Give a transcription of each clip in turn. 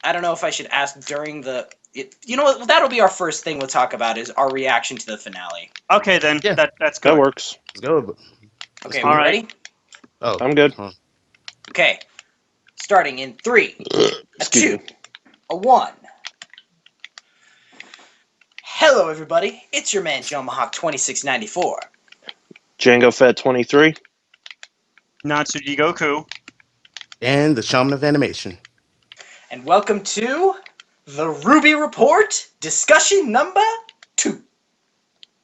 I don't know if I should ask during the. You know what? That'll be our first thing we'll talk about is our reaction to the finale. Okay, then. Yeah. That's good. That works. Let's go. Okay, All we right. ready? Oh, I'm good. huh. Okay. Starting in 3, a Excuse 2, me. a 1. Hello, everybody. It's your man, John Mahawk 2694. Django Fett 23. Natsuji Goku. And the Shaman of Animation. And welcome to the RWBY Report, discussion number 2.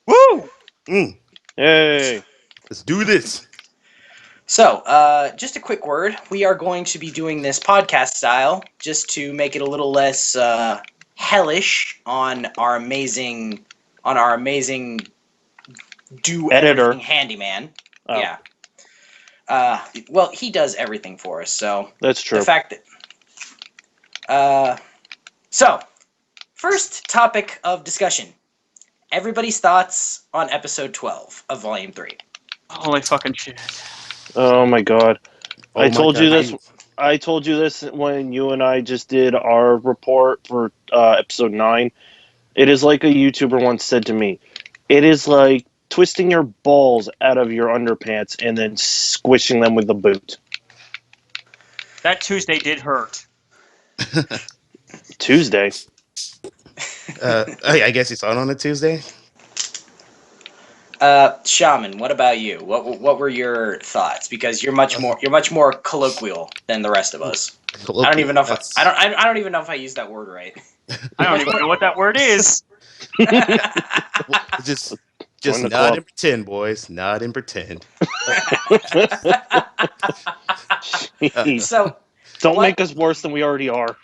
Woo! Hey. Let's do this. So, just a quick word. We are going to be doing this podcast style just to make it a little less hellish on our amazing do Editor. everything handyman. Oh. Yeah. Well, he does everything for us, so That's true. the fact that so first topic of discussion. Everybody's thoughts on episode 12 of volume 3. Holy fucking shit. Oh my god. Oh I my told you God. this. I told you this when you and I just did our report for episode 9. It is like a YouTuber once said to me. It is like twisting your balls out of your underpants and then squishing them with a boot. That Tuesday did hurt. Tuesday. I guess you saw it on a Tuesday. Shaman, what about you? What were your thoughts? Because you're much more colloquial than the rest of us. I don't even know if I don't even know if I used that word right. I don't even know what that word is. Just Join the nod club. and pretend, boys. Nod and pretend. Jeez. So Don't what- make us worse than we already are.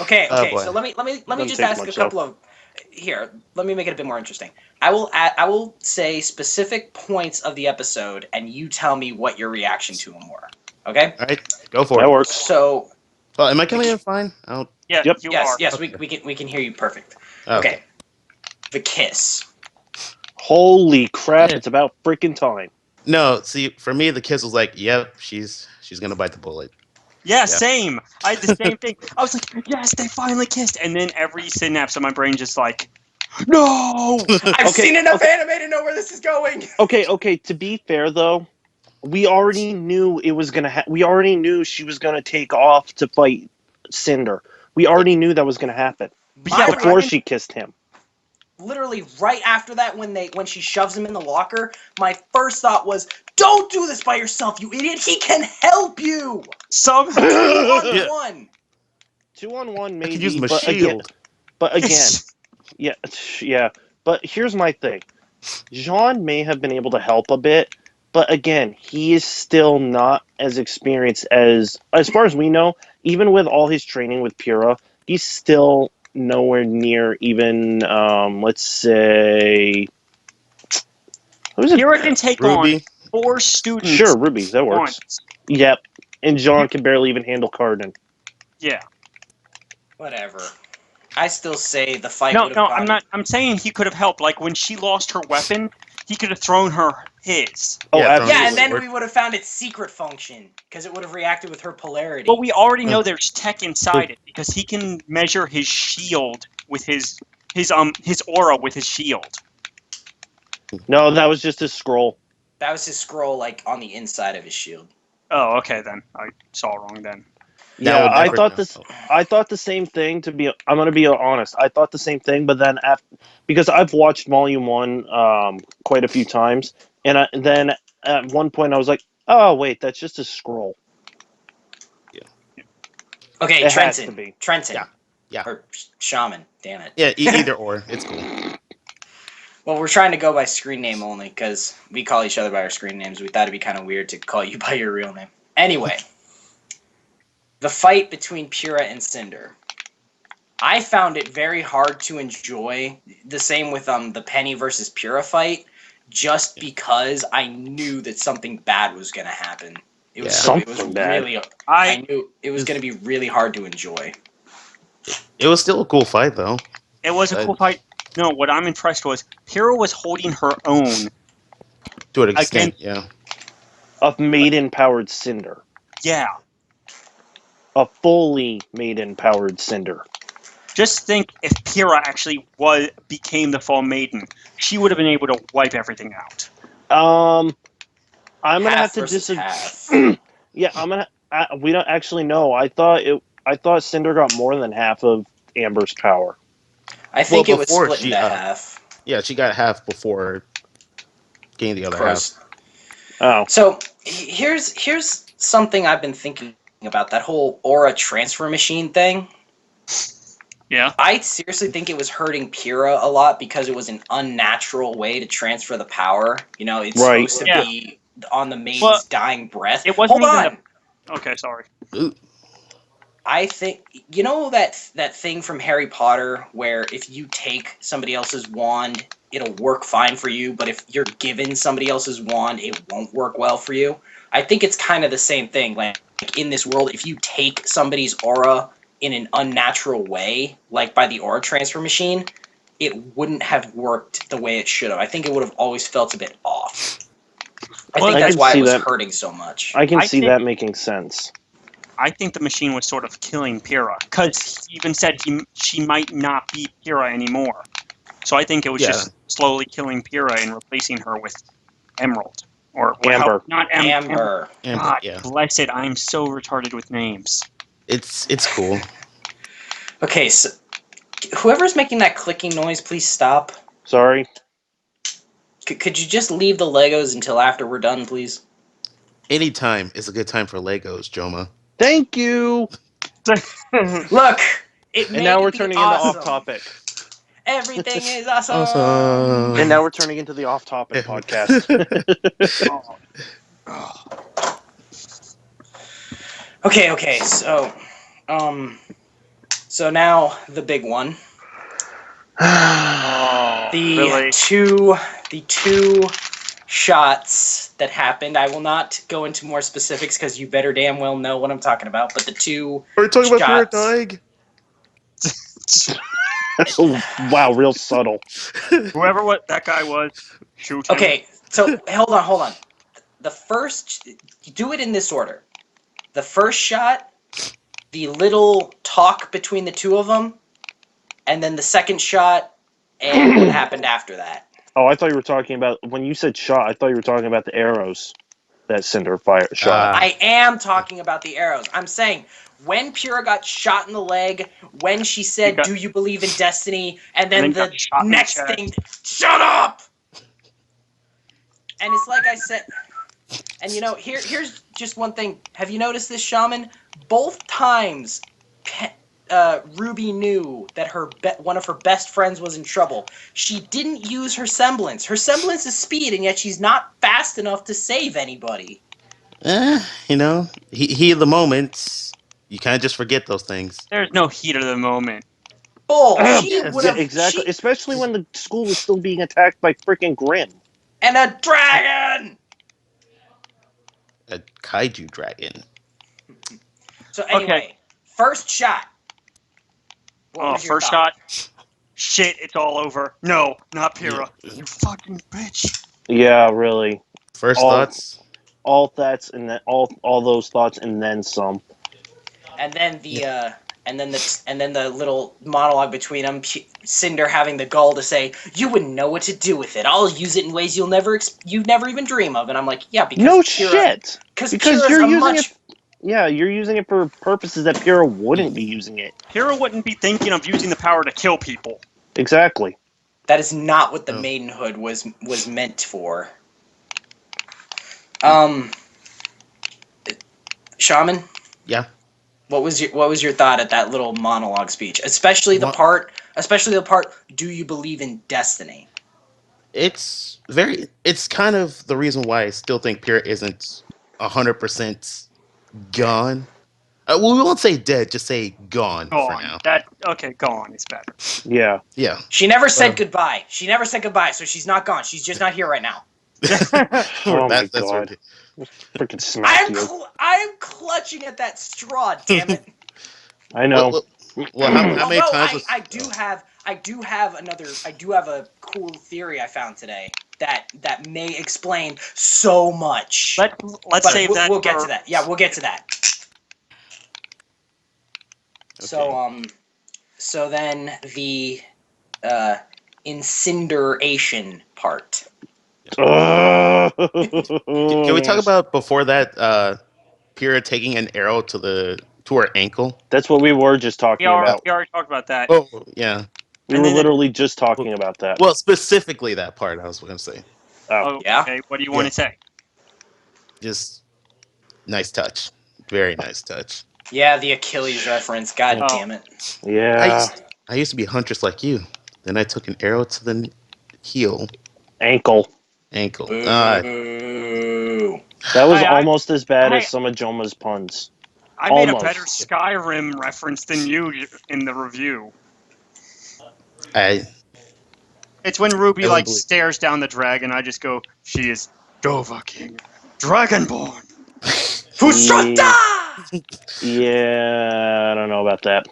okay. Oh, boy. So let me Let me just take ask a myself. couple of here. Let me make it a bit more interesting. I will say specific points of the episode, and you tell me what your reaction to them were. Okay. All right, go for That it. works. So Oh, am I coming in fine? I don't. Yeah, Yep. you yes, are. yes, Okay. we can hear you perfect. Okay. Okay. The kiss. Holy crap! Yeah. It's about freaking time. No, see, for me, the kiss was like, yep, she's gonna bite the bullet. Yeah, Yeah. same. I had the same thing. I was like, yes, they finally kissed. And then every synapse of my brain just like, no! I've Okay, seen enough okay. anime to know where this is going. Okay. To be fair, though, we already knew it was gonna. We already knew she was gonna take off to fight Cinder. We already knew that was gonna happen Yeah, but before I she kissed him. Literally right after that, when she shoves him in the locker, my first thought was, "Don't do this by yourself, you idiot! He can help you." somehow. 2-on-1. 2-on-1 I maybe, could use my but again, shield. yeah. But here's my thing: Jean may have been able to help a bit, but again, he is still not as experienced as far as we know. Even with all his training with Pura, he's still nowhere near even. Let's say, who's it? Kira can take Ruby. on 4 students. Sure, Ruby, that works. once. Yep, and Jean can barely even handle Cardin. Yeah. Whatever. I still say the fight No, would have gone. I'm not. I'm saying he could have helped. Like when she lost her weapon, he could have thrown her his. Oh, Yeah, absolutely. Yeah, and then Or- we would have found its secret function because it would have reacted with her polarity. But we already know there's tech inside it because he can measure his shield with his aura with his shield. No, that was just his scroll. That was his scroll, like on the inside of his shield. Oh, okay then. I saw wrong then. Yeah, would I never- thought this. I thought the same thing. I'm gonna be honest. I thought the same thing, but then because I've watched Volume 1 quite a few times, and then at one point I was like, oh wait, that's just a scroll. Okay, It has to Trenton. be. Trenton. Yeah. Or Shaman. Damn it. Yeah, either or. It's cool. Well, we're trying to go by screen name only because we call each other by our screen names. We thought it'd be kind of weird to call you by your real name. Anyway, the fight between Pura and Cinder. I found it very hard to enjoy. The same with the Penny versus Pura fight, just because I knew that something bad was going to happen. It was Yeah. it was Something bad. really. I knew it was going to be really hard to enjoy. It was still a cool fight, though. It was a cool fight. No, what I'm impressed was Pyrrha was holding her own. To an extent, yeah. Of maiden-powered Cinder. Yeah. a fully maiden-powered Cinder. Just think if Pyrrha actually became the full maiden, she would have been able to wipe everything out. I'm gonna Half have to versus disagree. half. Yeah, I'm gonna. We don't actually know. I thought Cinder got more than half of Amber's power. I think it was before split she, into half. Yeah, she got half before getting the other Crows. Oh, So here's something I've been thinking about, that whole aura transfer machine thing. Yeah. I seriously think it was hurting Pyrrha a lot because it was an unnatural way to transfer the power. You know, it's Right. supposed to Yeah. be on the maiden's Well, dying breath. it wasn't Hold even on. Okay, sorry. half. Ooh, I think you know that thing from Harry Potter where if you take somebody else's wand, it'll work fine for you, but if you're given somebody else's wand, it won't work well for you. I think it's kind of the same thing. Like in this world, if you take somebody's aura in an unnatural way, like by the aura transfer machine, it wouldn't have worked the way it should have. I think it would have always felt a bit off. I Well, think I that's can why see it was that. hurting so much. I can I see think- that making sense. I think the machine was sort of killing Pyrrha, because he even said she might not be Pyrrha anymore. So I think it was Yeah. just slowly killing Pyrrha and replacing her with Emerald. Or Amber. Not Amber. Amber, God yeah. bless it, I'm so retarded with names. It's cool. Okay, so whoever's making that clicking noise, please stop. Sorry. Could you just leave the Legos until after we're done, please? Anytime is a good time for Legos, Joma. Thank you. Look, it And may now we're be turning awesome. into off-topic. Everything is awesome. Awesome. And now we're turning into the off-topic podcast. Okay. So now the big one. The really? two shots that happened. I will not go into more specifics because you better damn well know what I'm talking about. But the two Are we talking about Pyrrha shots. dying? Wow, real subtle. Whoever that guy was, shoot him. Okay, so hold on. The first, do it in this order. The first shot, the little talk between the two of them, and then the second shot, and what happened after that. Oh, I thought you were talking about, when you said shot, I thought you were talking about the arrows that Cinder fire shot. I am talking about the arrows. I'm saying when Pyrrha got shot in the leg, when she said, "Do you believe in destiny?" and then got the shot in the next chest. thing, "Shut up!" And it's like I said, and you know, here's just one thing. Have you noticed this, Shaman? Both times, Ruby knew that one of her best friends was in trouble. She didn't use her semblance. Her semblance is speed, and yet she's not fast enough to save anybody. You know, he of the moment, you kind of just forget those things. There's no heat of the moment. Bull. She Yes. would Yeah, have exactly. Especially when the school was still being attacked by freaking Grimm. and a dragon. A kaiju dragon. So anyway, first shot. What was your First thought? shot. Shit, it's all over. No, not Pyrrha. You fucking bitch. Yeah, really. First All- thoughts. All thoughts and then all those thoughts and then some. And then and then the little monologue between them. Cinder having the gall to say, "You wouldn't know what to do with it. I'll use it in ways you'd never even dream of." And I'm like, "Yeah, because No Pyrrha, shit. because Because Pyrrha's you're a using much." it. Yeah, you're using it for purposes that Pyrrha wouldn't be using it. Pyrrha wouldn't be thinking of using the power to kill people. Exactly. That is not what the Oh. maidenhood was meant for. Shaman, Yeah. what was your thought at that little monologue speech? Especially the part. Do you believe in destiny? It's kind of the reason why I still think Pyrrha isn't 100% gone. Well, we won't say dead, just say gone for now. Gone is better. Yeah. Yeah. She never said goodbye. So she's not gone. She's just not here right now. Oh my That's god. right. Freaking smack you. I'm clutching at that straw. Damn it. I know. Well, how many Although times was I do have a cool theory I found today that may explain so much. Let's But save that. we'll get to that. Yeah, we'll get to that. So then the incineration part. Can we talk about before that? Pyrrha taking an arrow to her ankle. That's what we were just talking about. We already talked about that. Oh yeah. We And were then literally just talking about that. Well, specifically that part I was going to say. Oh, Yeah? okay. What do you want to say? Just nice touch. Very nice touch. Yeah, the Achilles reference. God Oh. damn it. Yeah. I used to be a huntress like you. Then I took an arrow to the heel, Ankle. ankle. Boo. That was I- almost as bad I- as some of Joma's puns. I made a Almost. better Skyrim reference than you in the review. I It's when Ruby I like believe- stares down the dragon. I just go, "She is Dovahkiin, Dragonborn." Fustrata! Yeah, I don't know about that.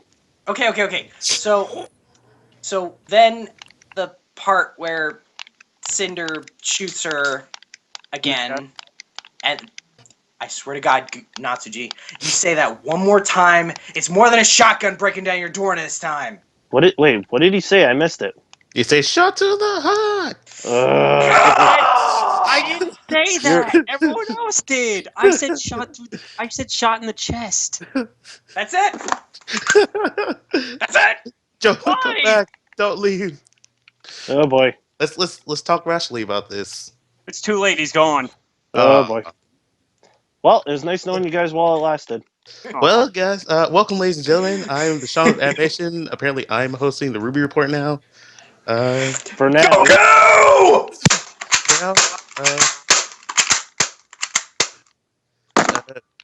Okay. So then the part where Cinder shoots her again, and I swear to God, Natsuji, you say that one more time, it's more than a shotgun breaking down your door this time. What did he say? I missed it. You say shot to the heart. I didn't say that. Everyone else did. I said shot through. I said shot in the chest. That's it. That's it. Joe, Why? come back. Don't leave. Oh boy. Let's talk rationally about this. It's too late. He's gone. Oh boy. Well, it was nice knowing you guys while it lasted. Well, guys, welcome, ladies and gentlemen. I am the Sean of Animation. Apparently, I'm hosting the RWBY Report now. For now. Go! Now,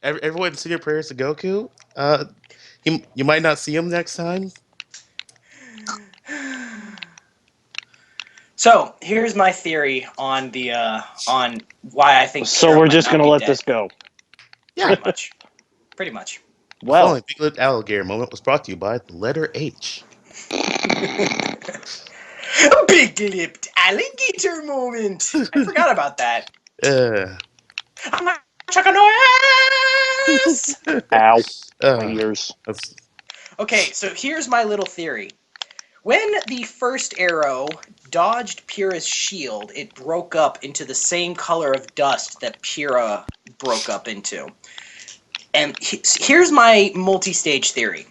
everyone, send your prayers to Goku. You might not see him next time. So here's my theory on the on why I think. So Pyrrha we're might just not gonna be let dead. this go. Yeah. Pretty much. The Well, following Big Lip Alligator moment was brought to you by the letter H. Big lipped alligator moment. I forgot about that. I'm not Chuck Norris. ow, my uh, ears. that's- Okay, so here's my little theory. When the first arrow dodged Pyrrha's shield, it broke up into the same color of dust that Pyrrha broke up into. And here's my multi-stage theory.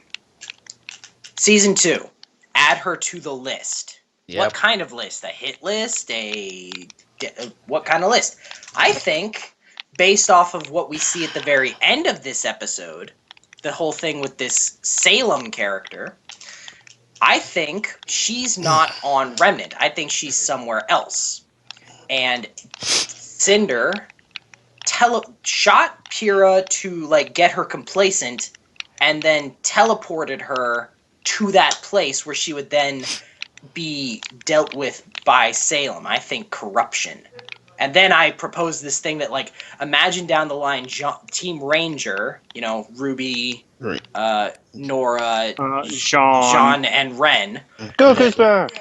Season 2, add her to the list. Yep. What kind of list? A hit list? What kind of list? I think, based off of what we see at the very end of this episode, the whole thing with this Salem character, I think she's not on Remnant. I think she's somewhere else. And Cinder shot Pyrrha to like get her complacent, and then teleported her to that place where she would then be dealt with by Salem. I think corruption. And then I propose this thing that, like, imagine down the line, Team Ranger, you know, Ruby, Right. Nora, Jean. and Ren. Goku's back.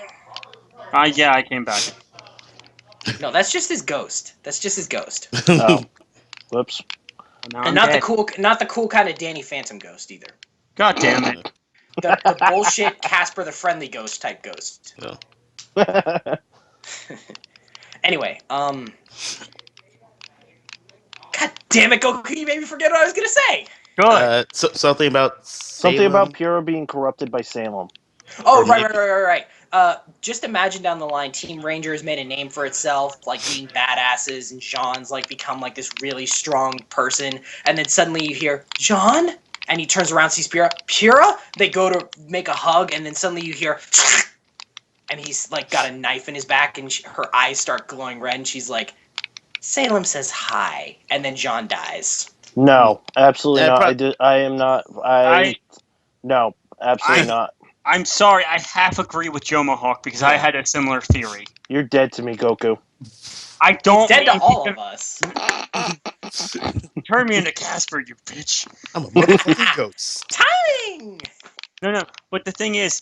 Yeah, I came back. No, that's just his ghost. Oh, whoops. Now And I'm not dead. the cool kind of Danny Phantom ghost either. God damn it. The bullshit Casper the Friendly Ghost type ghost. Yeah. Anyway, God damn it, Goku, you made me forget what I was gonna say. Good. Something about Something about Salem. Pyrrha being corrupted by Salem. Oh, Or right. Just imagine down the line, Team Ranger has made a name for itself, like being badasses, and Jean's like become like this really strong person, and then suddenly you hear Jean, and he turns around, sees Pyrrha. They go to make a hug, and then suddenly you hear, and he's like got a knife in his back, and her eyes start glowing red, and she's like, Salem says hi, and then Jean dies. No, absolutely not. pro- I am not. No, absolutely not. I'm sorry, I half agree with Joe Mohawk because I had a similar theory. You're dead to me, Goku. I don't Dead to mean all of us. turn me into Casper, you bitch. I'm a motherfucking ghost. Timing! No. But the thing is,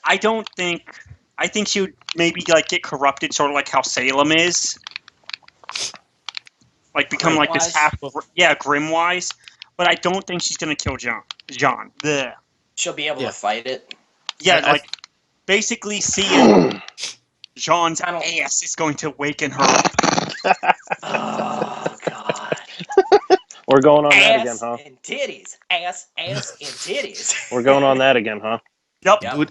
I think she would maybe like get corrupted, sort of like how Salem is, like become like this Grim-wise? Grim-wise. But I don't think she's gonna kill John. Blech. She'll be able Yeah. to fight it. Yeah, I- like basically seeing Jean's I don't- ass is going to waken her up. Oh God. We're going on that again, Ass huh? and titties. Ass and titties. We're going on that again, huh? Yep. Yep.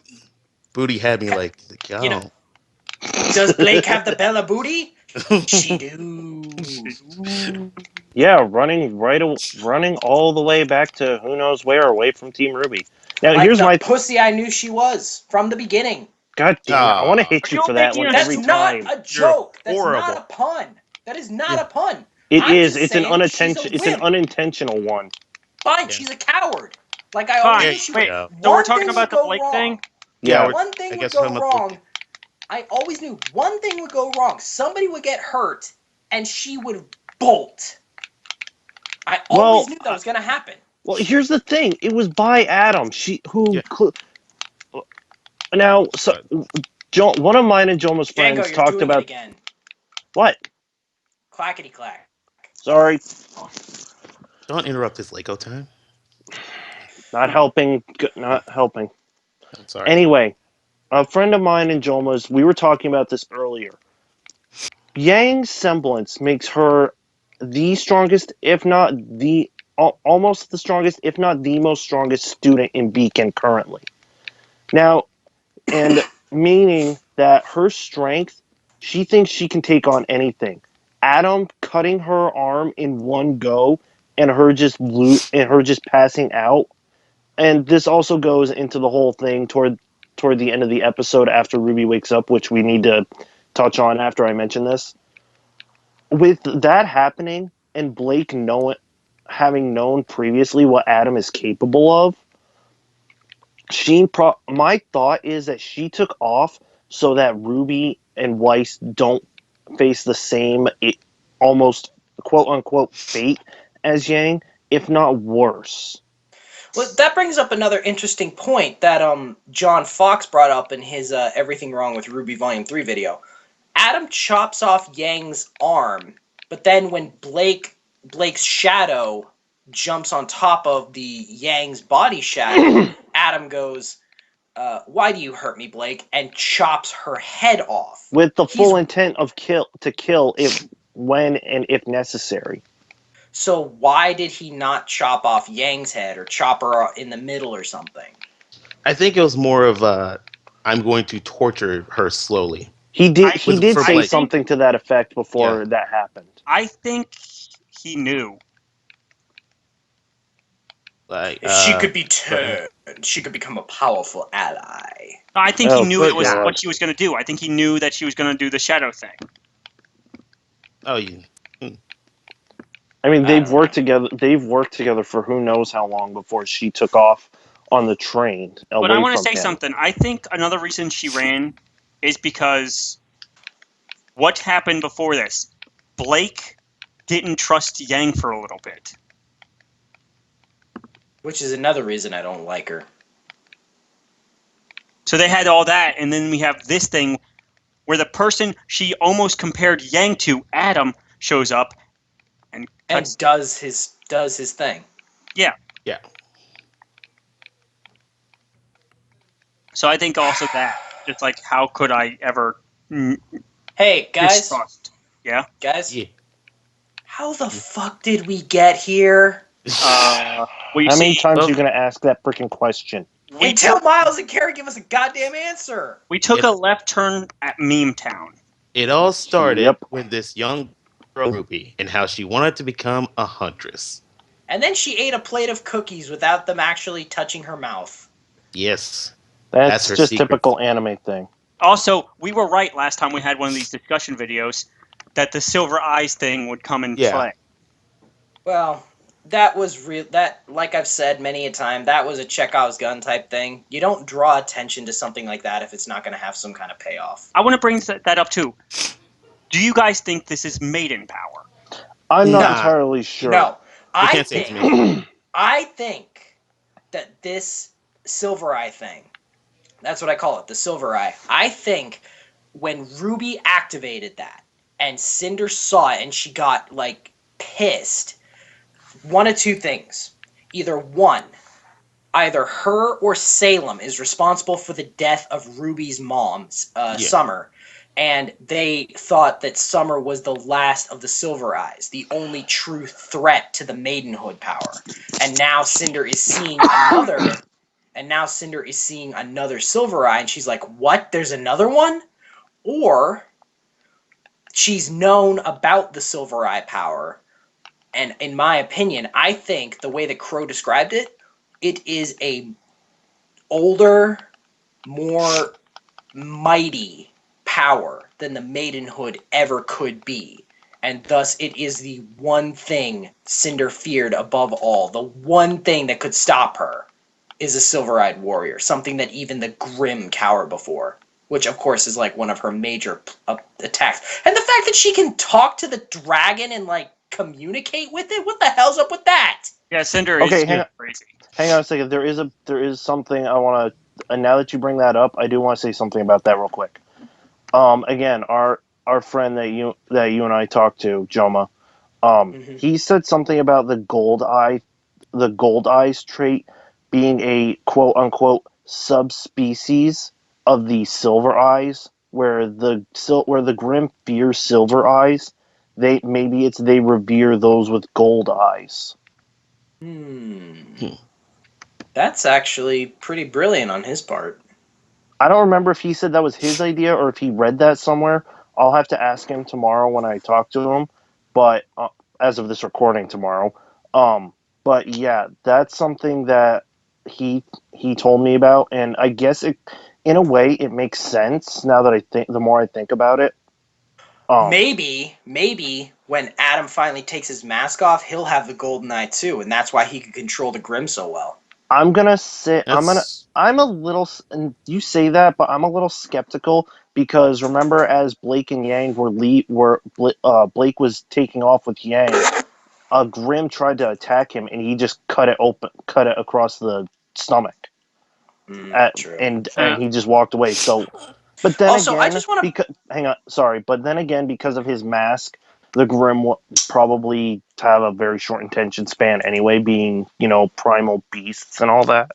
Booty had me like, You know- yo. Does Blake have the Bella booty? She do. Yeah, running all the way back to who knows where, away from Team RWBY. Now, Like here's the my pussy I knew she was from the beginning. God damn it! I want to Ah. hit Are you you for that making one a- That's every not time. a joke. That's horrible. not a pun. That is not Yeah. a pun. It I'm is. just It's an saying she's a It's an wimp. unintentional one. Fine, Yeah. she's a coward. Like I Fine. always There knew she Wait. you would. go. So we're One talking thing about would the go Blake wrong. thing? Yeah. One thing I would guess go we're talking about wrong. I always knew one thing would go wrong. Somebody would get hurt, and she would bolt. I always Well, knew that was gonna happen. Well, here's the thing. It was by Adam. Yeah. Now, so one of mine and Joma's Django, friends you're talked doing it about again. what? Clackety clack. Sorry, Don't interrupt his Lego time. not helping. Not helping. I'm sorry. Anyway, a friend of mine and Joma's. We were talking about this earlier. Yang's semblance makes her the strongest, if not the almost the strongest, if not the most strongest student in Beacon currently. Now, and meaning that her strength, she thinks she can take on anything. Adam cutting her arm in one go and her just passing out. And this also goes into the whole thing toward the end of the episode after Ruby wakes up, which we need to touch on after I mention this. With that happening and Blake having known previously what Adam is capable of, my thought is that she took off so that Ruby and Weiss don't face the same almost quote unquote fate as Yang, if not worse. Well, that brings up another interesting point that John Fox brought up in his Everything Wrong with Ruby Volume 3 video. Adam chops off Yang's arm, but then when Blake's shadow jumps on top of the Yang's body shadow, Adam goes, "Why do you hurt me, Blake?" and chops her head off. With the full intent of kill if when and if necessary. So why did he not chop off Yang's head or chop her in the middle or something? I think it was more of I'm going to torture her slowly. He did for say Blake. something to that effect before that happened. I think he knew. Like She could be turned. She could become a powerful ally. I think he knew it was God. what she was going to do. I think he knew that she was going to do the shadow thing. Oh, you. I mean, I they've don't worked together. They've worked together for who knows how long before she took off on the train away But I want to from say him. something. I think another reason she ran is because what happened before this? Blake didn't trust Yang for a little bit. Which is another reason I don't like her. So they had all that, and then we have this thing where the person she almost compared Yang to, Adam, shows up and cuts. And does his thing. Yeah. Yeah. So I think also that, just like, how could I ever Hey guys, distrust? Yeah. guys, Yeah. how the fuck did we get here? Well, you How many see, times well- are you going to ask that freaking question? Until Miles and Carrie give us a goddamn answer. we took a left turn at Meme Town. It all started Yep. with this young girl Ruby and how she wanted to become a huntress. And then she ate a plate of cookies without them actually touching her mouth. Yes. That's her just secret. typical anime thing. Also, we were right last time we had one of these discussion videos that the silver eyes thing would come in Yeah. play. Well, that was real. That, like I've said many a time, that was a Chekhov's gun type thing. You don't draw attention to something like that if it's not going to have some kind of payoff. I want to bring that up too. Do you guys think this is maiden power? I'm not Nah. entirely sure. No, I can't say it's think I think that this silver eye thing, that's what I call it, the silver eye. I think when Ruby activated that and Cinder saw it and she got like pissed, one of two things. Either one, either her or Salem is responsible for the death of RWBY's mom, Summer. And they thought that Summer was the last of the Silver Eyes, the only true threat to the maidenhood power. And now Cinder is seeing another. And now Cinder is seeing another Silver Eye, and she's like, "What? There's another one?" Or she's known about the Silver Eye power. And in my opinion, I think the way that Crow described it, it is a older, more mighty power than the maidenhood ever could be. And thus it is the one thing Cinder feared above all. The one thing that could stop her is a silver-eyed warrior, something that even the Grim cower before, which of course is like one of her major attacks. And the fact that she can talk to the dragon and like communicate with it, what the hell's up with that? Yeah, Cinder Okay, is crazy. Hang on a second. There is something I want to. And now that you bring that up, I do want to say something about that real quick. Again, our friend that you and I talked to, Joma, he said something about the gold eyes trait being a quote unquote subspecies of the silver eyes, where the Grim fear silver eyes. They revere those with gold eyes. That's actually pretty brilliant on his part. I don't remember if he said that was his idea or if he read that somewhere. I'll have to ask him tomorrow when I talk to him. But as of this recording tomorrow, but yeah, that's something that he told me about, and I guess in a way it makes sense now that the more I think about it. Maybe when Adam finally takes his mask off, he'll have the golden eye too, and that's why he can control the Grim so well. I'm a little, and you say that, but I'm a little skeptical because remember, as Blake and Yang Blake was taking off with Yang, a Grim tried to attack him, and he just cut it across the stomach, True. and he just walked away. So, but then also, again, I just want to hang on, sorry, but then again, because of his mask, the Grim will probably have a very short attention span anyway, being primal beasts and all that.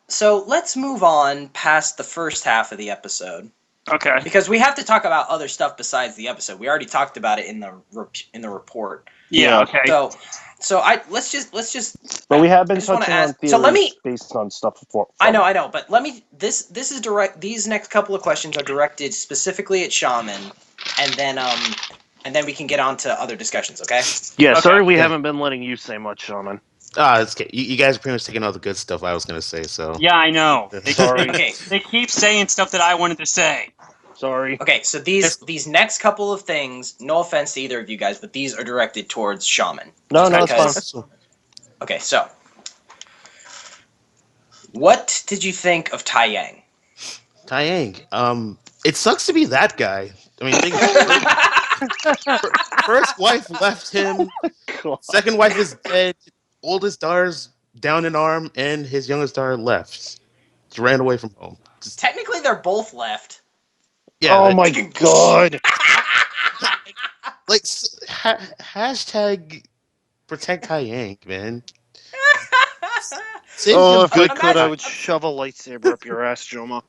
So let's move on past the first half of the episode. Okay. Because we have to talk about other stuff besides the episode. We already talked about it in the report. Yeah. Okay. So let's just. But we have been touching on theories based on stuff before. I know, but let me. This is direct. These next couple of questions are directed specifically at Shaman, and then we can get on to other discussions. Okay. Yeah. Okay. Sorry, we haven't been letting you say much, Shaman. It's okay. You guys are pretty much taking all the good stuff I was going to say, so... Yeah, I know. Sorry. Okay. They keep saying stuff that I wanted to say. Sorry. Okay, so these next couple of things, no offense to either of you guys, but these are directed towards Shaman. No, it's fine. Okay, so what did you think of Tai Yang? Tai Yang. It sucks to be that guy. I mean, first wife left him. God. Second wife is dead. Oldest daughter's down an arm, and his youngest daughter left. Just ran away from home. Technically, they're both left. Yeah. Oh my god. Like hashtag protect Tai Yang, man. Oh, if I Imagine- could, I would shove a lightsaber up your ass, Joma.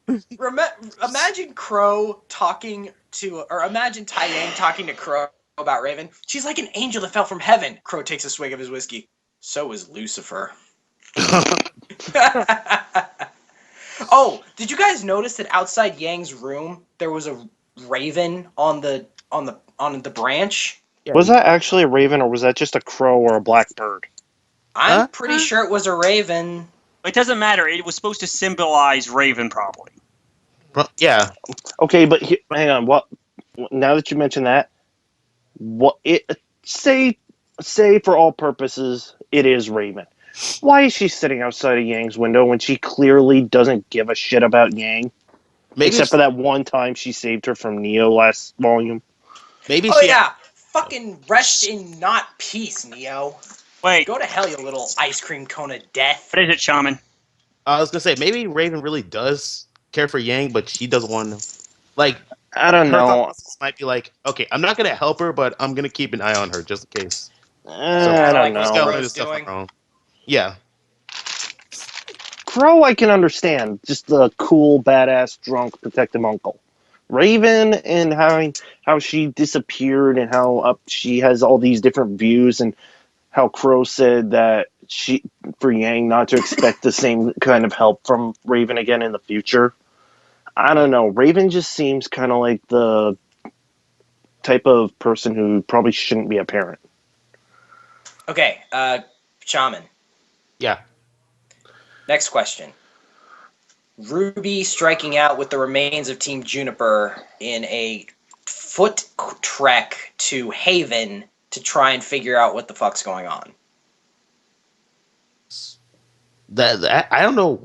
Imagine Crow talking to, or imagine Tai Yang talking to Crow about Raven. She's like an angel that fell from heaven. Crow takes a swig of his whiskey. So is Lucifer. Oh, did you guys notice that outside Yang's room there was a raven on the branch? Yeah, Was that actually a raven, or was that just a crow or a blackbird? I'm pretty sure it was a raven. It doesn't matter. It was supposed to symbolize Raven, probably. Yeah. Okay, but hang on. What? Now that you mention that, say for all purposes, it is Raven. Why is she sitting outside of Yang's window when she clearly doesn't give a shit about Yang? Except for that one time she saved her from Neo last volume. Maybe fucking rest in not peace, Neo. Wait. Go to hell, you little ice cream cone of death. What is it, Shaman? I was gonna say maybe Raven really does care for Yang, but she doesn't want to. Like, I don't know. Might be like, okay, I'm not gonna help her, but I'm gonna keep an eye on her just in case. I don't know. What Crow's doing. Yeah. Crow, I can understand. Just the cool, badass, drunk, protective uncle. Raven and how she disappeared and how she has all these different views and how Crow said that for Yang not to expect the same kind of help from Raven again in the future. I don't know. Raven just seems kind of like the type of person who probably shouldn't be a parent. Okay, Shaman. Yeah. Next question. RWBY striking out with the remains of Team Juniper in a foot trek to Haven to try and figure out what the fuck's going on. That I don't know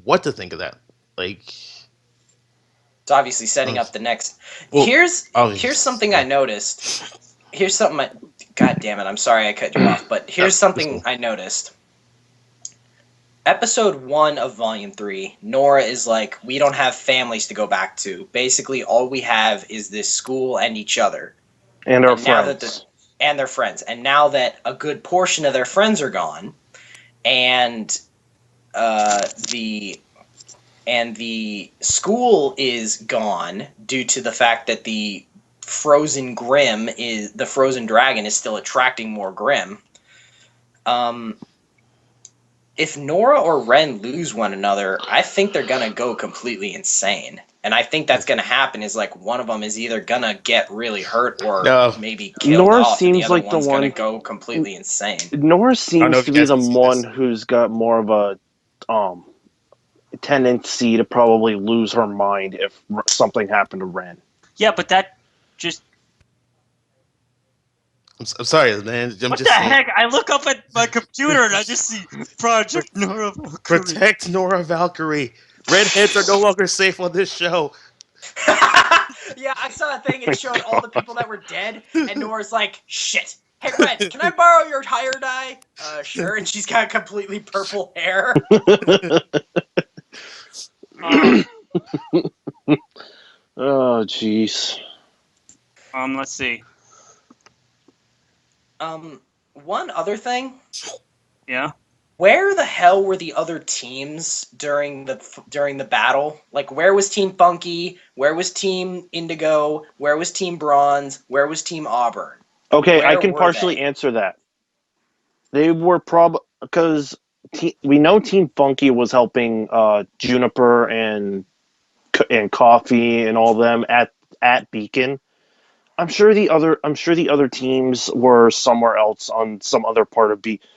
what to think of that. Like, It's obviously setting up the next. Well, here's obviously, something I noticed. Here's something. God damn it! I'm sorry I cut you off, but here's something cool. I noticed. Episode 1 of Volume 3, Nora is like, we don't have families to go back to. Basically, all we have is this school and each other. And our now friends. that and their friends. And now that a good portion of their friends are gone, and the school is gone due to the fact that the frozen dragon is still attracting more Grimm. If Nora or Ren lose one another, I think they're gonna go completely insane. And I think that's gonna happen is like one of them is either gonna get really hurt or maybe killed Nora off, and the seems other like the one's gonna one- go completely insane. Nora know seems if to you be guys the can see one this. who's got more of a tendency to probably lose her mind if something happened to Ren. Yeah, but that just... I'm sorry, man. What the heck? I look up at my computer and I just see Project Nora Valkyrie. Protect Nora Valkyrie. Redheads are no longer safe on this show. Yeah, I saw a thing. It showed all the people that were dead, and Nora's like, "Shit, hey Ren, can I borrow your tire dye?" Sure. And she's got completely purple hair. Oh, jeez. Let's see. One other thing. Yeah. Where the hell were the other teams during the battle? Like, where was Team Funky? Where was Team Indigo? Where was Team Bronze? Where was Team Auburn? Okay, Where I can were partially they? answer that. They were because we know Team Funky was helping Juniper and Coffee and all them at Beacon. I'm sure the other teams were somewhere else on some other part of Beacon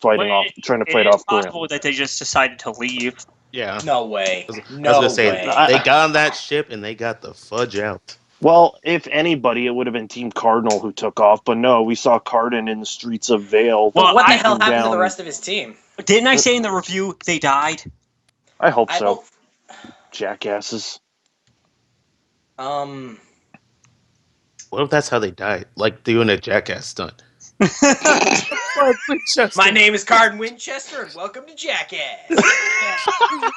Well, trying to it fight is off Grimm. possible that they just decided to leave. Yeah. No way. I was No gonna say way. they got on that ship and they got the fudge out. Well, if anybody, it would have been Team Cardinal who took off, but no, we saw Cardin in the streets of Vale. But what the I- hell happened to the down- rest of his team? Didn't I say in the review they died? I hope I so. Jackasses. don't. What if that's how they died? Like doing a jackass stunt. My name is Cardin Winchester, and welcome to Jackass.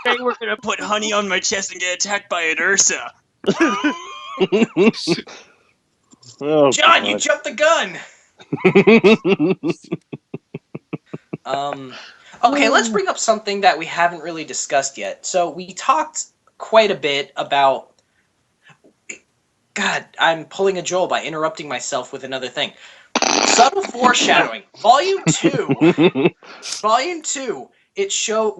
They were gonna put honey on my chest and get attacked by an Ursa. Oh, John, you God. jumped the gun. Okay, let's bring up something that we haven't really discussed yet. So we talked quite a bit about. God, I'm pulling a Joel by interrupting myself with another thing. Subtle foreshadowing. Volume 2. Volume 2. It showed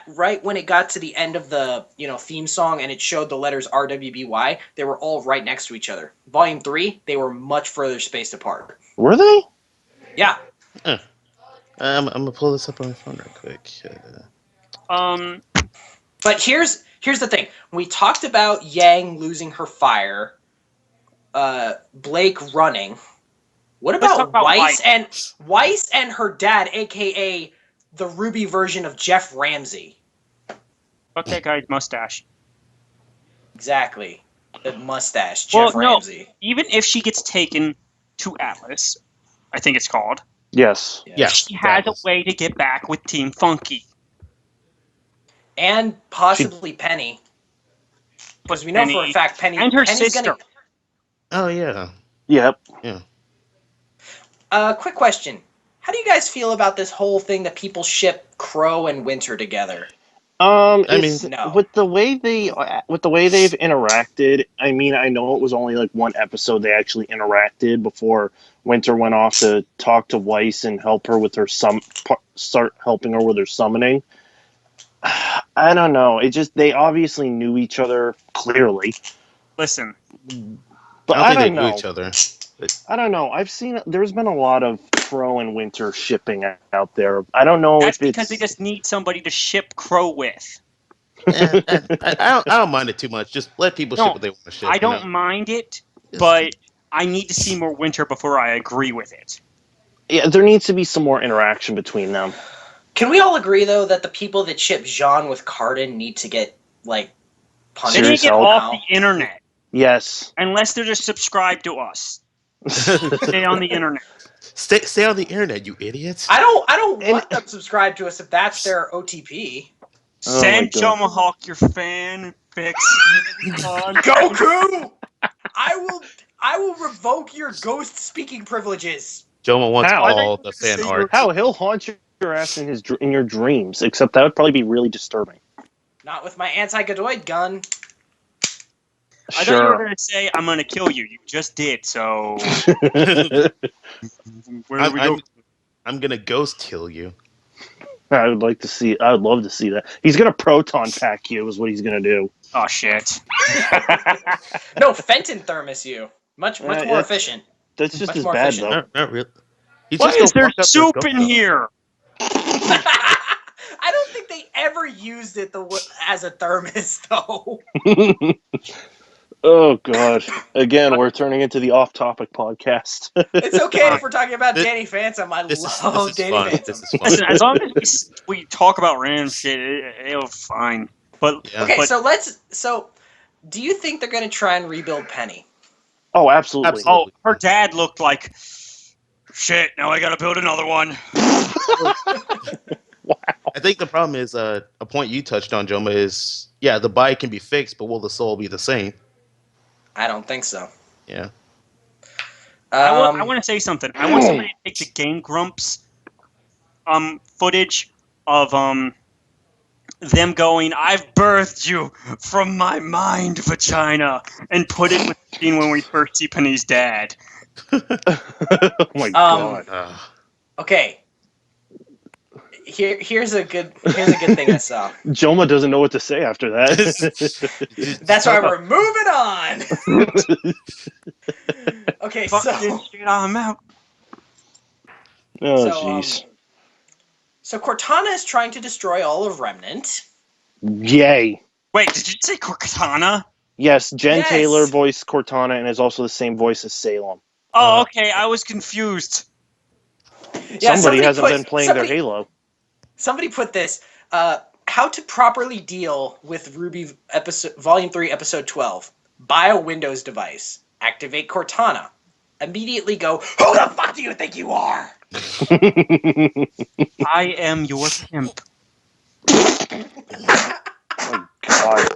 right when it got to the end of the theme song and it showed the letters RWBY, they were all right next to each other. Volume 3, they were much further spaced apart. Were they? Yeah. I'm gonna pull this up on my phone real quick. But here's the thing. We talked about Yang losing her fire, Blake running. What Let's talk about about Weiss and her dad, aka the RWBY version of Jeff Ramsey? Fuck that guy's mustache. Exactly. The mustache, Jeff Ramsey. No, even if she gets taken to Atlas, I think it's called. Yes. Yeah. She has a way to get back with Team Funky. And possibly Penny. Because we know for a fact Penny and her Penny's sister. Oh yeah. Yep. Yeah. Quick question. How do you guys feel about this whole thing that people ship Crow and Winter together? It's No. with the way they've interacted. I mean, I know it was only like one episode they actually interacted before Winter went off to talk to Weiss and help her with her start helping her with her summoning. I don't know. It just they obviously knew each other clearly, Listen, but I I don't think don't they knew know. each other. I don't know. There's been a lot of Crow and Winter shipping out there. I don't know that's if it's because they just need somebody to ship Crow with. I don't mind it too much. Just let people ship No, what they want to ship. I You don't know? mind it, It's- but I need to see more Winter before I agree with it. yeah. There needs to be some more interaction between them. Can we all agree though that the people that ship Jean with Cardin need to get like They punished? need to Serious get help. off the internet, Yes. unless they're just subscribed to us. Stay on the internet. stay on the internet, you idiots. I don't And- want them subscribed to us if that's their OTP. Oh my Send God. Tomahawk your fan fics. Goku! I will revoke your ghost speaking privileges. Joma wants How? all the fan Say art. How he'll haunt your ass in your dreams? Except that would probably be really disturbing. Not with my anti-Godoid gun. I thought you were Sure. going to say, I'm going to kill you. You just did, so where do we go? I'm gonna ghost kill you. I would like to see. I would love to see that. He's gonna proton pack you. Is what he's gonna do. Oh, shit. No, Fenton thermos you. Much more that's- efficient. That's just Much as more bad efficient. though. Not really. He Why just is don't there fuck up those soup ghost in guns. here? I don't think they ever used it as a thermos though. Oh God! Again, we're turning into the off-topic podcast. It's okay if we're talking about This- Danny Phantom. I This love is Danny fun. Phantom. This is fun. Listen, as long as we talk about random shit, it'll fine. But Yeah. Okay, but- so do you think they're gonna try and rebuild Penny? Oh, absolutely. Absolutely. her dad looked like shit. Now I gotta build another one. I think the problem is a point you touched on, Joma, is the body can be fixed, but will the soul be the same? I don't think so. Yeah. I want to say something. I want somebody to take the Game Grumps footage of them going, "I've birthed you from my mind vagina," and put it with the scene when we first see Penny's dad. Oh my God! Okay. Here's a good thing I saw. Joma doesn't know what to say after that. That's why we're moving on. Okay, Fuck so this shit, I'm out. Oh So, jeez! so Cortana is trying to destroy all of Remnant. Yay! Wait, did you say Cortana? Yes, Jen Yes. Taylor voiced Cortana and is also the same voice as Salem. Oh, okay. I was confused. Yeah, Somebody hasn't put- been playing their Halo. Somebody put this. How to properly deal with RWBY Volume 3, Episode 12. Buy a Windows device. Activate Cortana. Immediately go, who the fuck do you think you are? I am your pimp. Oh God!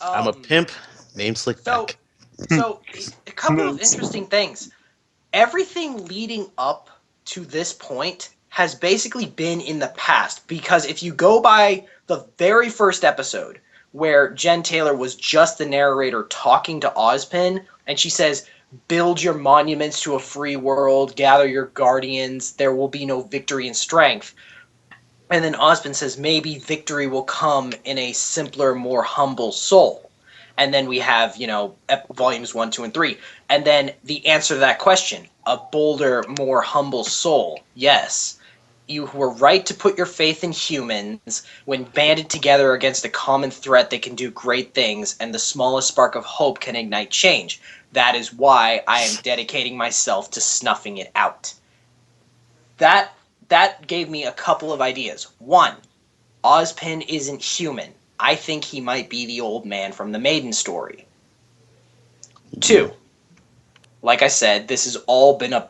I'm a pimp named Slickback. So, a couple of interesting things. Everything leading up to this point has basically been in the past, because if you go by the very first episode where Jen Taylor was just the narrator talking to Ozpin, and she says, build your monuments to a free world, gather your guardians, there will be no victory in strength. And then Ozpin says, maybe victory will come in a simpler, more humble soul. And then we have, volumes 1, 2, and 3. And then the answer to that question, a bolder, more humble soul. Yes. You were right to put your faith in humans. When banded together against a common threat, they can do great things, and the smallest spark of hope can ignite change. That is why I am dedicating myself to snuffing it out. That gave me a couple of ideas. One, Ozpin isn't human. I think he might be the old man from the Maiden story. Two, like I said, this has all been a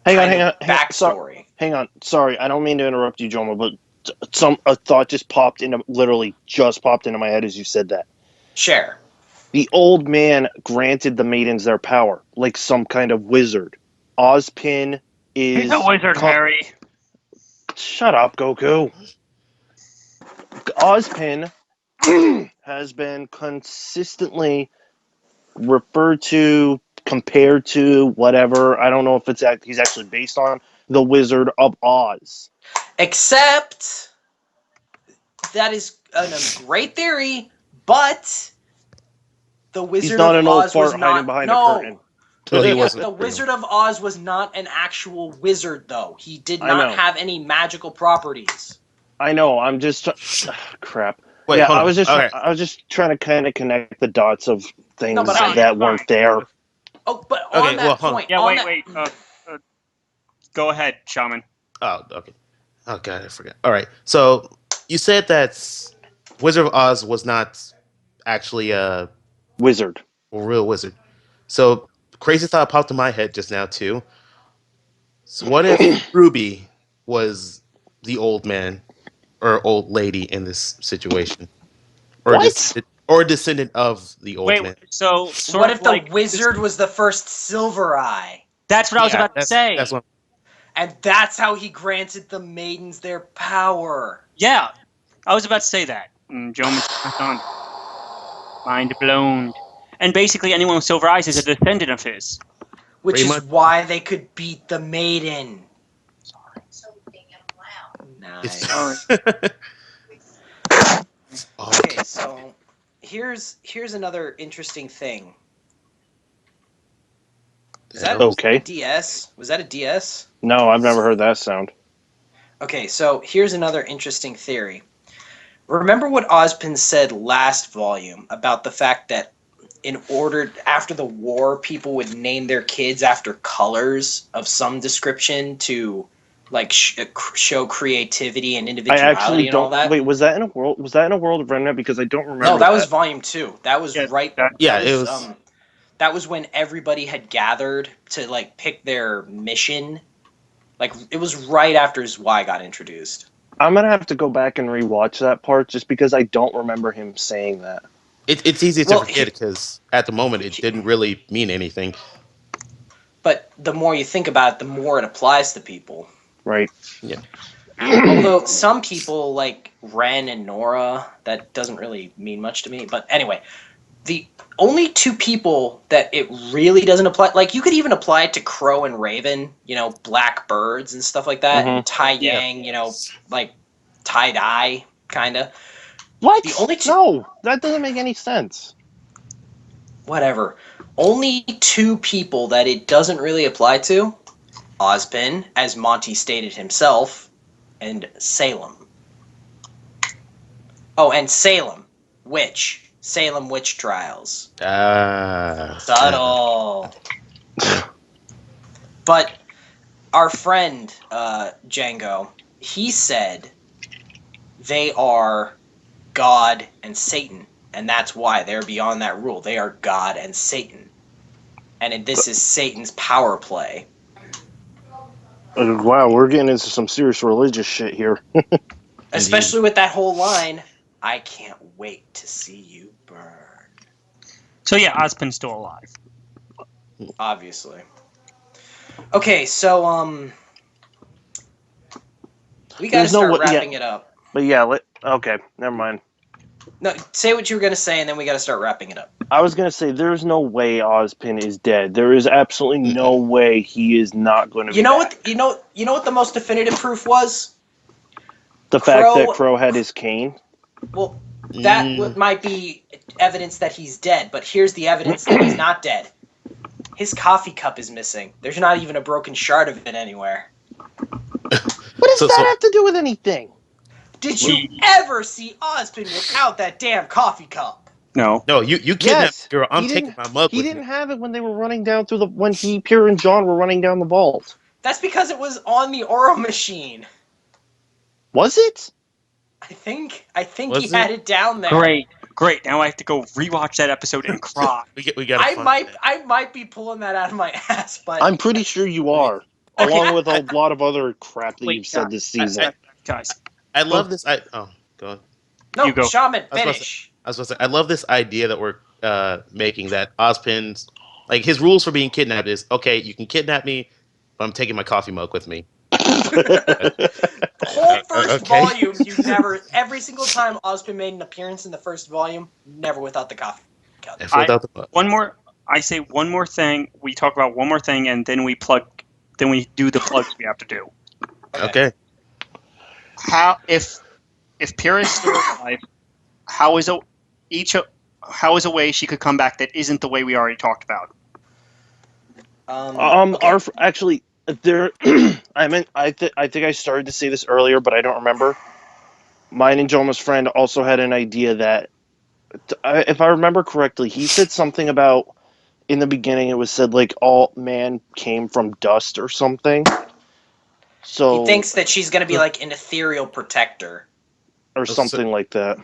Hang on. backstory. Hang on. Sorry, I don't mean to interrupt you, Joma, but a thought just popped into my head as you said that. Share. The old man granted the maidens their power, like some kind of wizard. Ozpin is... He's a wizard, Harry. Shut up, Goku. Ozpin has been consistently referred to, compared to, whatever. I don't know if he's actually based on the Wizard of Oz. Except that is a great theory, but the He's Wizard not of an old Oz was fart not. hiding behind a No, curtain. No, he the wasn't. Wizard of Oz was not an actual wizard, though. He did I not know. have any magical properties. I know. I'm just crap. Wait, Yeah, hold on. I was just trying to kind of connect the dots of things No, but that weren't there. Oh, but Okay, on that well, hold on. point, Yeah, on wait. that, Go ahead, Shaman. Oh, okay. Oh god, I forgot. All right. So you said that Wizard of Oz was not actually a Wizard. real wizard. So crazy thought popped in my head just now too. So what if Ruby was the old man or old lady in this situation, or What? or a descendant of the old Wait, man? so sort what of if the like wizard was the first Silver Eye? That's what I was Yeah, about to say. That's what. And that's how he granted the maidens their power. Yeah, I was about to say that. Joe on. Mind blown. And basically, anyone with silver eyes is a descendant of his. Which Pretty is much. why they could beat the maiden. So damn loud. Nice. Okay, so here's another interesting thing. Is that Okay. a DS? Was that a DS? No, I've never heard that sound. Okay, so here's another interesting theory. Remember what Ozpin said last volume about the fact that after the war, people would name their kids after colors of some description to like show creativity and I individuality actually and all don't. that? Wait, was that in a world? Was that in a World of Remnant? Because I don't remember. No, that was volume 2. That was Yeah, right. Yeah, that it was, was. that was when everybody had gathered to like pick their mission. Like it was right after Y got introduced. I'm gonna have to go back and rewatch that part just because I don't remember him saying that. It's easy to Well, forget because at the moment it didn't really mean anything. But the more you think about it, the more it applies to people. Right. Although some people like Ren and Nora, that doesn't really mean much to me. But anyway, the only two people that it really doesn't apply, like you could even apply it to Crow and Raven, black birds and stuff like that, and Tai Yang, like tie-dye, kind of. What? The only two- No, that doesn't make any sense. Whatever. Only two people that it doesn't really apply to, Ozpin, as Monty stated himself, and Salem. Oh, and Salem witch trials. Subtle. But our friend Django, he said they are God and Satan, and that's why they're beyond that rule. They are God and Satan, and this is Satan's power play. Wow, we're getting into some serious religious shit here. Especially with that whole line, I can't wait to see you burn. So yeah, Ozpin's still alive. Obviously. Okay, so we gotta There's no start way- yeah. wrapping it up. But yeah, okay, never mind. No, say what you were gonna say, and then we gotta start wrapping it up. I was gonna say there's no way Ozpin is dead. There is absolutely no way he is not going to. You know what? You know what the most definitive proof was? The fact that Crow had his cane. Well, that might be evidence that he's dead, but here's the evidence that he's not dead. His coffee cup is missing. There's not even a broken shard of it anywhere. What does that have to do with anything? Did you ever see Ozpin without that damn coffee cup? No. No, you kidnapped Yes, girl. I'm he taking my mug He with didn't me. have it when they were running down through when Pierre and John were running down the vault. That's because it was on the Oro machine. Was it? I think Was he had it down there. Great. Now I have to go rewatch that episode and cry. We got. I might be pulling that out of my ass, but I'm pretty sure you are, Okay. along with a lot of other crap that Wait, you've said this season. Guys, I love this. Go on. no, You go. Shaman, I was about to finish. I was supposed to say, I love this idea that we're making that Ozpin's like his rules for being kidnapped is okay. You can kidnap me, but I'm taking my coffee mug with me. The whole first Okay. volume, you never. Every single time Ozpin made an appearance in the first volume, never without the coffee cup. I filled out the mug. I say one more thing. We talk about one more thing, and then we plug. Then we do the plugs we have to do. Okay. How if Pyrrha is still alive? How is a way she could come back that isn't the way we already talked about? Okay. Actually, there. I think I started to say this earlier, but I don't remember. Mine and Joma's friend also had an idea that, if I remember correctly, he said something about in the beginning. It was said like all man came from dust or something. So He thinks that she's gonna be like an ethereal protector. or something like that.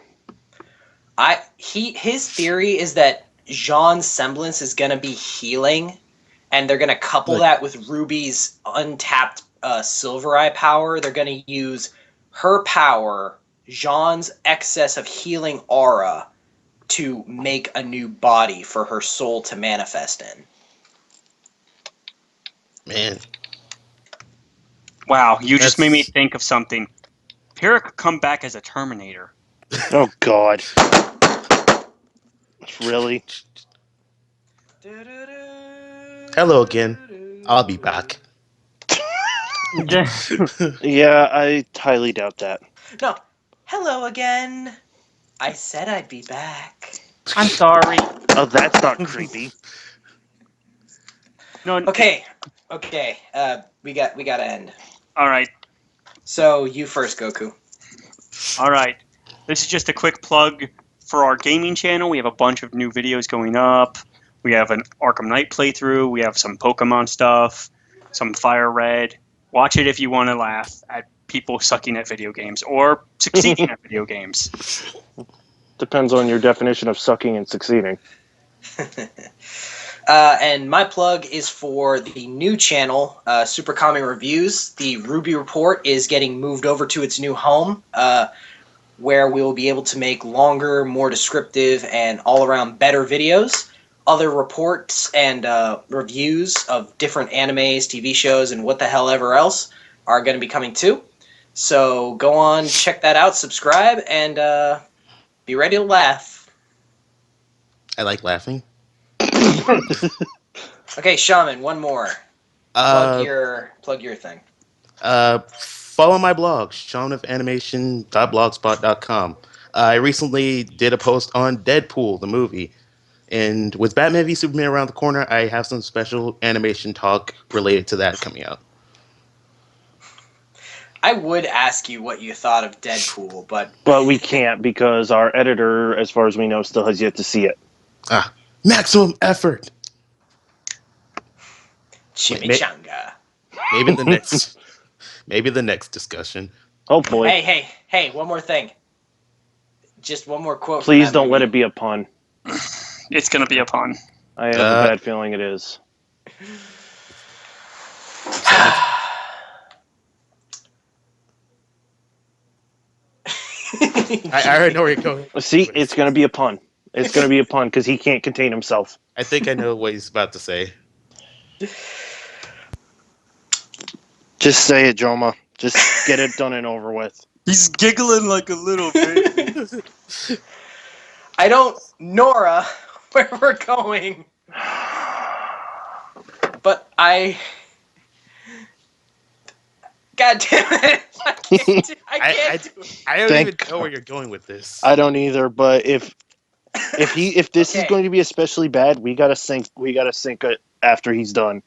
His theory is that Jean's semblance is gonna be healing, and they're gonna couple that with Ruby's untapped Silver Eye power. They're gonna use her power, Jean's excess of healing aura, to make a new body for her soul to manifest in. Man. Wow, you just made me That's- think of something. Pyrrha could come back as a Terminator. Oh God. Really? Hello again. I'll be back. Yeah, I highly doubt that. No, hello again. I said I'd be back. I'm sorry. Oh, that's not creepy. No. Okay. We gotta end. All right. So you first, Goku. All right. This is just a quick plug for our gaming channel. We have a bunch of new videos going up. We have an Arkham Knight playthrough. We have some Pokemon stuff, some Fire Red. Watch it if you want to laugh at people sucking at video games or succeeding at video games. Depends on your definition of sucking and succeeding. And my plug is for the new channel, Super Comic Reviews. The RWBY Report is getting moved over to its new home, where we will be able to make longer, more descriptive, and all-around better videos. Other reports and reviews of different animes, TV shows, and what the hell ever else are going to be coming too. So go on, check that out, subscribe, and be ready to laugh. I like laughing. Okay, Shaman, one more. Plug your thing. Follow my blog, shamanofanimation.blogspot.com. I recently did a post on Deadpool, the movie. And with Batman v Superman around the corner, I have some special animation talk related to that coming out. I would ask you what you thought of Deadpool, but we can't because our editor, as far as we know, still has yet to see it. Maximum effort. Chimichanga. Maybe the next, maybe the next discussion. Hopefully. Hey! One more thing. Just one more quote. Please don't let it be a pun. It's going to be a pun. I have a bad feeling it is. I already know where you're going. See, it's going to be a pun. It's going to be a pun because he can't contain himself. I think I know what he's about to say. Just say it, Joma. Just get it done and over with. He's giggling like a little baby. I don't, Nora, where we're going. But I. God damn it! I can't do it. I don't even know where you're going with this. I don't either. But if this is going to be especially bad, we gotta sync it after he's done.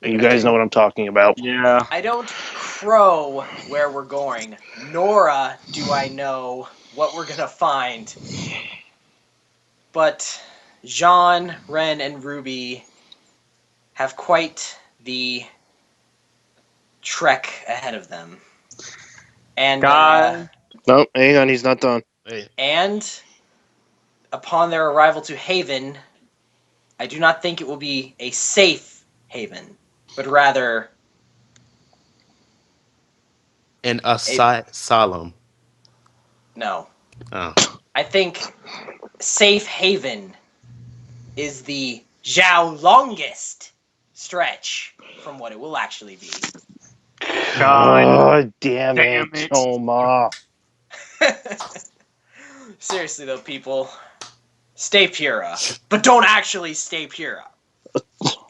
And you guys know what I'm talking about. Yeah. I don't crow where we're going. Nora, do I know what we're gonna find? But Jean, Ren, and Ruby have quite the trek ahead of them. And no, hang on, he's not done. And upon their arrival to Haven, I do not think it will be a safe haven, but rather an asylum. No. Oh. I think safe haven is the Zhao longest stretch from what it will actually be. God damn damn it, it. Toma. Seriously though, people, stay Pura, but don't actually stay Pura.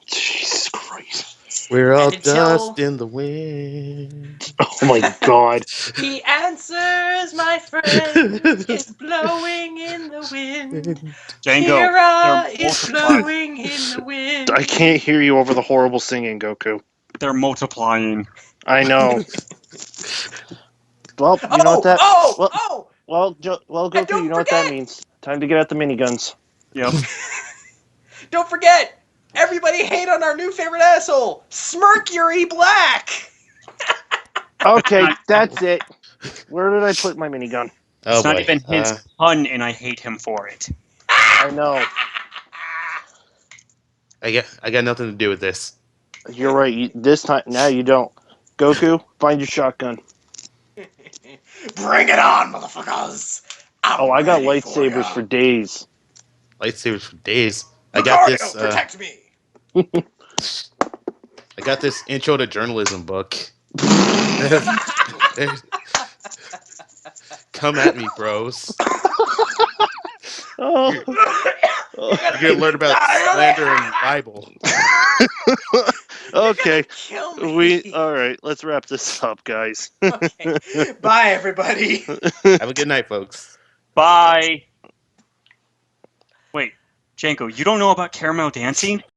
Jesus Christ. We're all And until- dust in the wind. Oh my God. The answers, my friend, is blowing in the wind. Django, Pura they're is multiplying. blowing in the wind. I can't hear you over the horrible singing, Goku. They're multiplying. I know. Well, you know what that. Well, And Goku, don't you know what that forget- means. Time to get out the miniguns. Yep. Don't forget, everybody hate on our new favorite asshole, Smircury Black. Okay, that's it. Where did I put my minigun? Oh It's not boy. even his pun, and I hate him for it. I know. I got nothing to do with this. You're right. This time, now you don't. Goku, find your shotgun. Bring it on, motherfuckers. I'm I got ready lightsabers ya. for days. Lightsabers for days. I got Lucario, this. protect me. I got this intro to journalism book. Come at me, bros. Oh. You're gonna learn about slander and libel. Okay. Kill me. All right. Let's wrap this up, guys. Okay. Bye, everybody. Have a good night, folks. Bye. Wait, Janko, you don't know about caramel dancing?